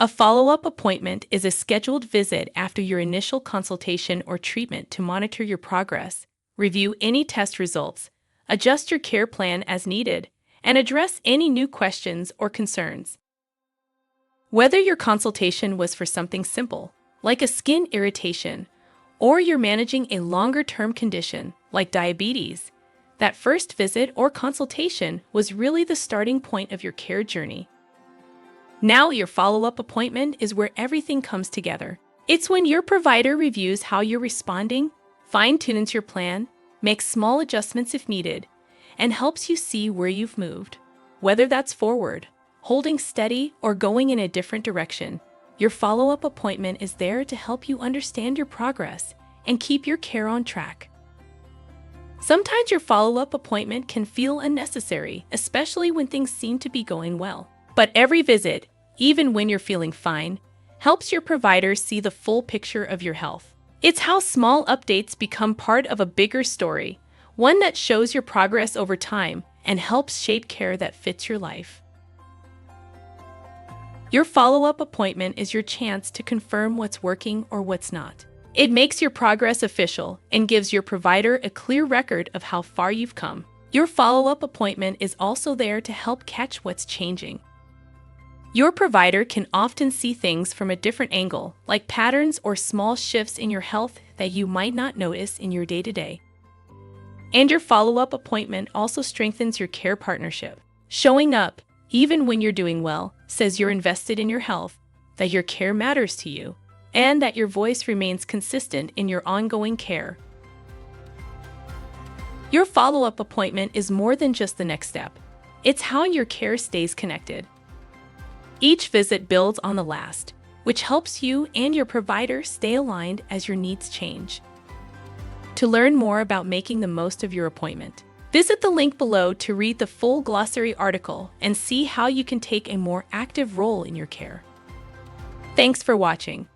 A follow-up appointment is a scheduled visit after your initial consultation or treatment to monitor your progress, review any test results, adjust your care plan as needed, and address any new questions or concerns. Whether your consultation was for something simple, like a skin irritation, or you're managing a longer-term condition, like diabetes, that first visit or consultation was really the starting point of your care journey. Now your follow-up appointment is where everything comes together. It's when your provider reviews how you're responding, fine-tunes your plan, makes small adjustments if needed, and helps you see where you've moved. Whether that's forward, holding steady, or going in a different direction, your follow-up appointment is there to help you understand your progress and keep your care on track. Sometimes your follow-up appointment can feel unnecessary, especially when things seem to be going well. But every visit, even when you're feeling fine, helps your provider see the full picture of your health. It's how small updates become part of a bigger story, one that shows your progress over time and helps shape care that fits your life. Your follow-up appointment is your chance to confirm what's working or what's not. It makes your progress official and gives your provider a clear record of how far you've come. Your follow-up appointment is also there to help catch what's changing. Your provider can often see things from a different angle, like patterns or small shifts in your health that you might not notice in your day-to-day. And your follow-up appointment also strengthens your care partnership. Showing up, even when you're doing well, says you're invested in your health, that your care matters to you, and that your voice remains consistent in your ongoing care. Your follow-up appointment is more than just the next step. It's how your care stays connected. Each visit builds on the last, which helps you and your provider stay aligned as your needs change. To learn more about making the most of your appointment, visit the link below to read the full glossary article and see how you can take a more active role in your care. Thanks for watching.